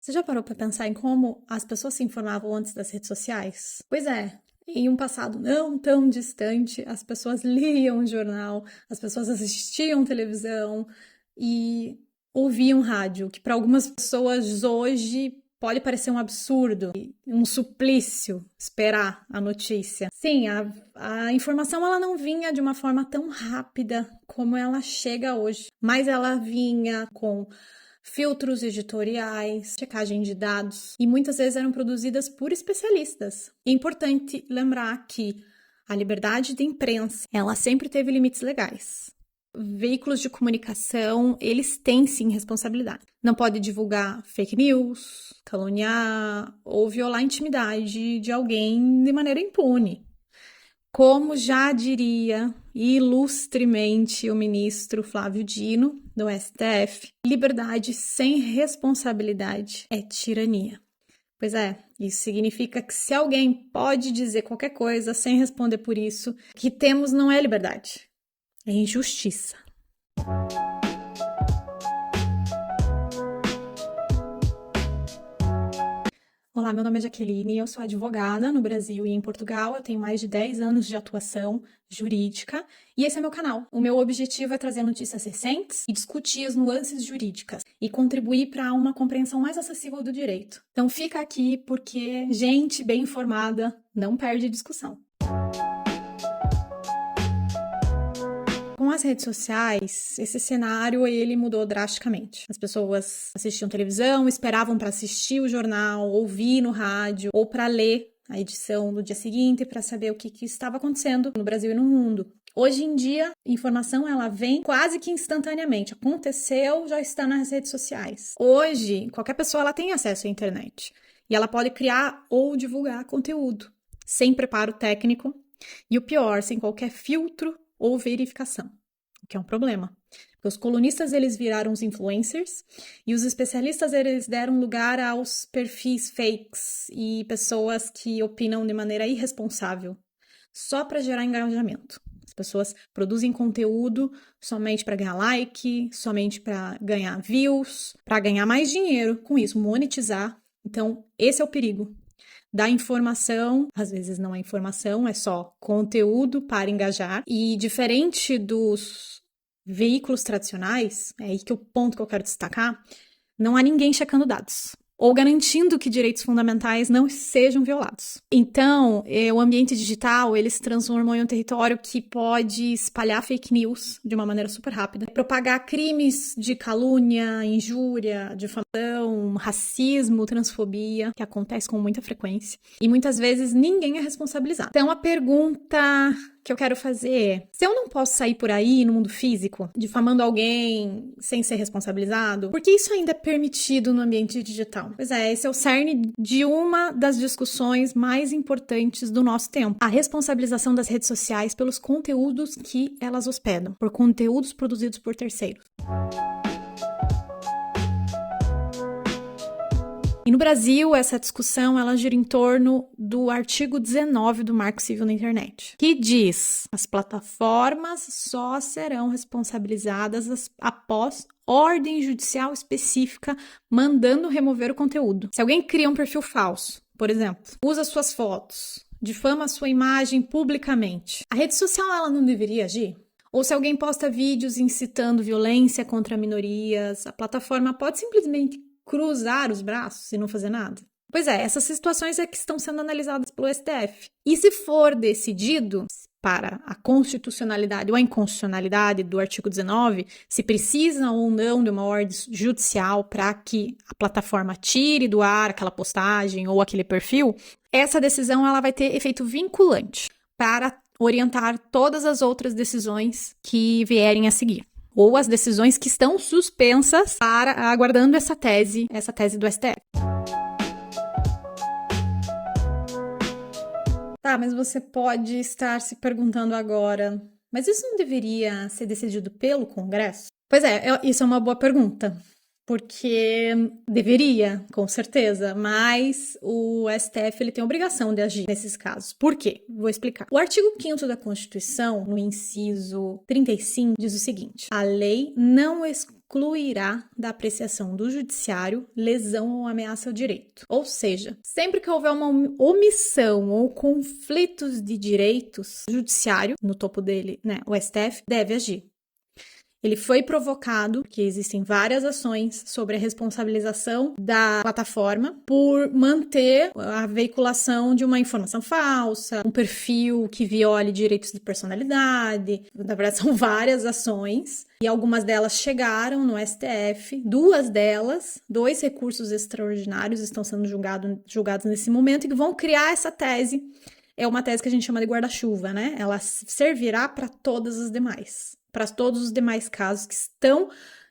Você já parou para pensar em como as pessoas se informavam antes das redes sociais? Pois é, em um passado não tão distante, as pessoas liam jornal, as pessoas assistiam televisão e ouviam rádio, que para algumas pessoas hoje pode parecer um absurdo, um suplício esperar a notícia. Sim, a informação ela não vinha de uma forma tão rápida como ela chega hoje, mas ela vinha com filtros editoriais, checagem de dados, e muitas vezes eram produzidas por especialistas. É importante lembrar que a liberdade de imprensa, ela sempre teve limites legais. Veículos de comunicação, eles têm sim responsabilidade. Não pode divulgar fake news, caluniar ou violar a intimidade de alguém de maneira impune. Como já diria ilustremente o ministro Flávio Dino, do STF, liberdade sem responsabilidade é tirania. Pois é, isso significa que se alguém pode dizer qualquer coisa sem responder por isso, o que temos não é liberdade, é injustiça. Olá, meu nome é Jaqueline, eu sou advogada no Brasil e em Portugal. Eu tenho mais de 10 anos de atuação jurídica e esse é meu canal. O meu objetivo é trazer notícias recentes e discutir as nuances jurídicas e contribuir para uma compreensão mais acessível do direito. Então fica aqui porque gente bem informada não perde discussão. Com as redes sociais, esse cenário ele mudou drasticamente. As pessoas assistiam televisão, esperavam para assistir o jornal, ouvir no rádio ou para ler a edição do dia seguinte para saber o que estava acontecendo no Brasil e no mundo. Hoje em dia, a informação ela vem quase que instantaneamente. Aconteceu, já está nas redes sociais. Hoje, qualquer pessoa ela tem acesso à internet e ela pode criar ou divulgar conteúdo sem preparo técnico e o pior, sem qualquer filtro ou verificação, o que é um problema. Porque os colunistas, eles viraram os influencers e os especialistas, eles deram lugar aos perfis fakes e pessoas que opinam de maneira irresponsável, só para gerar engajamento. As pessoas produzem conteúdo somente para ganhar like, somente para ganhar views, para ganhar mais dinheiro, com isso, monetizar. Então, esse é o perigo da informação, às vezes não é informação, é só conteúdo para engajar. E diferente dos veículos tradicionais, é aí que o ponto que eu quero destacar, não há ninguém checando dados ou garantindo que direitos fundamentais não sejam violados. Então, o ambiente digital, ele se transformou em um território que pode espalhar fake news de uma maneira super rápida, propagar crimes de calúnia, injúria, difamação, racismo, transfobia, que acontece com muita frequência, e muitas vezes ninguém é responsabilizado. Então, a pergunta que eu quero fazer é, se eu não posso sair por aí no mundo físico, difamando alguém sem ser responsabilizado, por que isso ainda é permitido no ambiente digital? Pois é, esse é o cerne de uma das discussões mais importantes do nosso tempo. A responsabilização das redes sociais pelos conteúdos que elas hospedam, por conteúdos produzidos por terceiros. E no Brasil, essa discussão ela gira em torno do artigo 19 do Marco Civil na Internet, que diz: as plataformas só serão responsabilizadas após ordem judicial específica mandando remover o conteúdo. Se alguém cria um perfil falso, por exemplo, usa suas fotos, difama a sua imagem publicamente, a rede social ela não deveria agir? Ou se alguém posta vídeos incitando violência contra minorias, a plataforma pode simplesmente cruzar os braços e não fazer nada? Pois é, essas situações é que estão sendo analisadas pelo STF. E se for decidido para a constitucionalidade ou a inconstitucionalidade do artigo 19, se precisa ou não de uma ordem judicial para que a plataforma tire do ar aquela postagem ou aquele perfil, essa decisão ela vai ter efeito vinculante para orientar todas as outras decisões que vierem a seguir, ou as decisões que estão suspensas para aguardando essa tese do STF. Tá, mas você pode estar se perguntando agora, mas isso não deveria ser decidido pelo Congresso? Pois é, isso é uma boa pergunta, porque deveria, com certeza, mas o STF ele tem a obrigação de agir nesses casos. Por quê? Vou explicar. O artigo 5º da Constituição, no inciso 35, diz o seguinte: a lei não excluirá da apreciação do judiciário lesão ou ameaça ao direito. Ou seja, sempre que houver uma omissão ou conflitos de direitos, o judiciário, no topo dele, o STF, deve agir. Ele foi provocado, que existem várias ações sobre a responsabilização da plataforma por manter a veiculação de uma informação falsa, um perfil que viole direitos de personalidade. Na verdade, são várias ações e algumas delas chegaram no STF. Dois recursos extraordinários estão sendo julgados nesse momento e que vão criar essa tese. É uma tese que a gente chama de guarda-chuva, né? Ela servirá para todas as demais. Para todos os demais casos que estão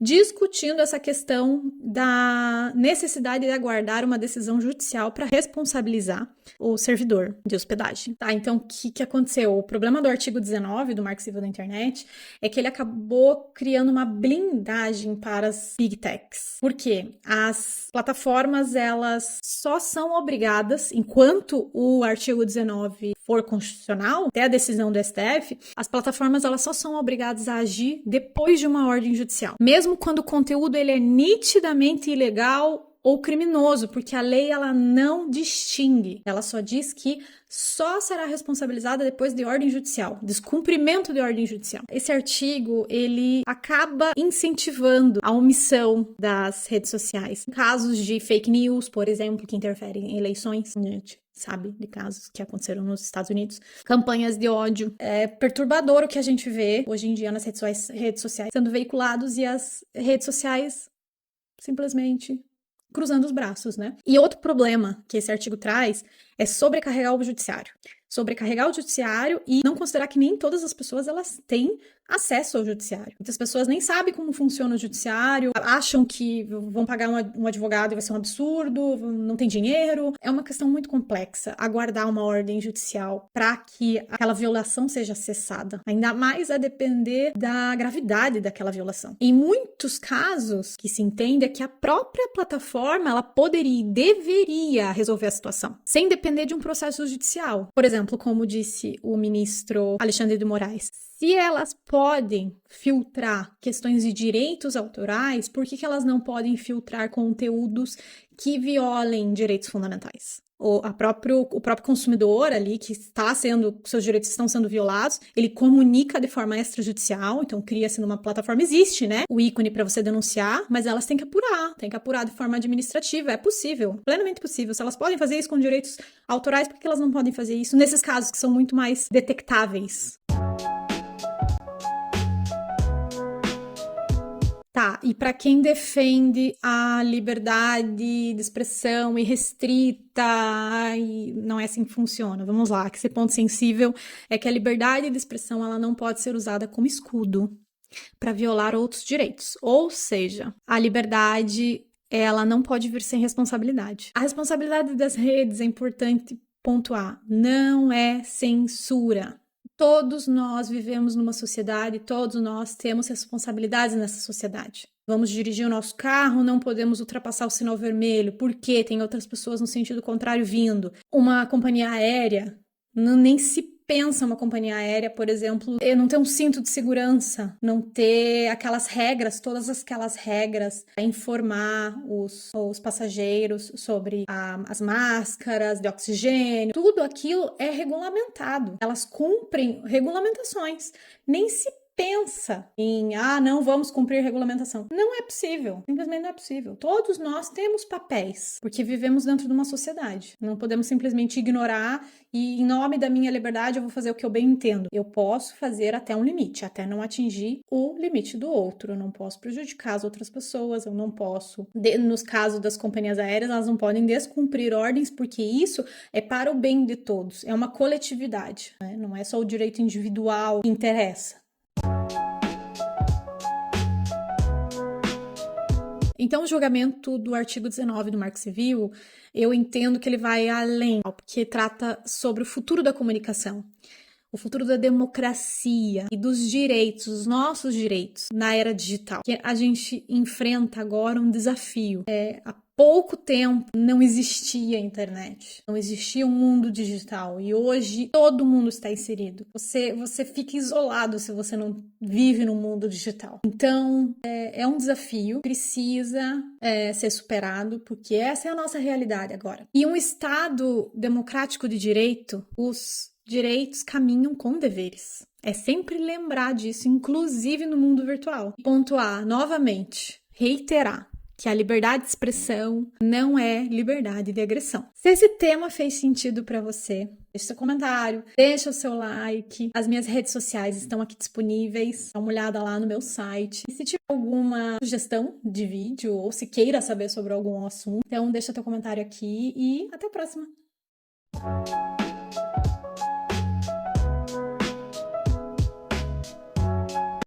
discutindo essa questão da necessidade de aguardar uma decisão judicial para responsabilizar o servidor de hospedagem. Tá, então, o que aconteceu? O problema do artigo 19 do Marco Civil da Internet é que ele acabou criando uma blindagem para as Big Techs. Por quê? As plataformas, elas só são obrigadas, enquanto o artigo 19 for constitucional, até a decisão do STF, as plataformas, elas só são obrigadas a agir depois de uma ordem judicial. Mesmo quando o conteúdo ele é nitidamente ilegal ou criminoso, porque a lei ela não distingue. Ela só diz que só será responsabilizada depois de ordem judicial, descumprimento de ordem judicial. Esse artigo, ele acaba incentivando a omissão das redes sociais. Casos de fake news, por exemplo, que interferem em eleições, gente sabe de casos que aconteceram nos Estados Unidos. Campanhas de ódio. É perturbador o que a gente vê hoje em dia nas redes sociais sendo veiculados e as redes sociais simplesmente cruzando os braços, né? E outro problema que esse artigo traz é sobrecarregar o judiciário. Sobrecarregar o judiciário e não considerar que nem todas as pessoas elas têm acesso ao judiciário. Muitas pessoas nem sabem como funciona o judiciário, acham que vão pagar um advogado e vai ser um absurdo, não tem dinheiro. É uma questão muito complexa aguardar uma ordem judicial para que aquela violação seja cessada. Ainda mais a depender da gravidade daquela violação. Em muitos casos, que se entende é que a própria plataforma ela poderia e deveria resolver a situação, sem depender de um processo judicial. Por exemplo, como disse o ministro Alexandre de Moraes, se elas podem filtrar questões de direitos autorais, por que elas não podem filtrar conteúdos que violem direitos fundamentais? O próprio consumidor ali, que seus direitos estão sendo violados, ele comunica de forma extrajudicial, então cria-se numa plataforma, existe, né, o ícone para você denunciar, mas elas têm que apurar de forma administrativa, é possível, plenamente possível. Se elas podem fazer isso com direitos autorais, por que elas não podem fazer isso nesses casos que são muito mais detectáveis? Tá, e para quem defende a liberdade de expressão irrestrita, e não é assim que funciona, vamos lá, que esse ponto sensível é que a liberdade de expressão ela não pode ser usada como escudo para violar outros direitos, ou seja, a liberdade ela não pode vir sem responsabilidade. A responsabilidade das redes é importante pontuar, não é censura. Todos nós vivemos numa sociedade, todos nós temos responsabilidades nessa sociedade. Vamos dirigir o nosso carro, não podemos ultrapassar o sinal vermelho, porque tem outras pessoas no sentido contrário vindo. Uma companhia aérea, nem se pensa uma companhia aérea, por exemplo, não ter um cinto de segurança, não ter aquelas regras, todas aquelas regras para informar os passageiros sobre as máscaras de oxigênio, tudo aquilo é regulamentado. Elas cumprem regulamentações. Nem se pensa em, não vamos cumprir regulamentação. Não é possível, simplesmente não é possível. Todos nós temos papéis, porque vivemos dentro de uma sociedade. Não podemos simplesmente ignorar e, em nome da minha liberdade, eu vou fazer o que eu bem entendo. Eu posso fazer até um limite, até não atingir o limite do outro. Eu não posso prejudicar as outras pessoas, eu não posso... Nos casos das companhias aéreas, elas não podem descumprir ordens, porque isso é para o bem de todos. É uma coletividade, né? Não é só o direito individual que interessa. Então, o julgamento do artigo 19 do Marco Civil, eu entendo que ele vai além, porque trata sobre o futuro da comunicação. o futuro da democracia e dos direitos, os nossos direitos na era digital. Que a gente enfrenta agora um desafio. Há pouco tempo não existia internet, não existia um mundo digital e hoje todo mundo está inserido. Você fica isolado se você não vive no mundo digital. Então, é um desafio, precisa ser superado, porque essa é a nossa realidade agora. E um Estado democrático de direito, os direitos caminham com deveres. É sempre lembrar disso, inclusive no mundo virtual. Pontuar novamente, reiterar que a liberdade de expressão não é liberdade de agressão. Se esse tema fez sentido para você, deixa seu comentário, deixa o seu like. As minhas redes sociais estão aqui disponíveis. Dá uma olhada lá no meu site. E se tiver alguma sugestão de vídeo ou se queira saber sobre algum assunto, então deixa teu comentário aqui e até a próxima.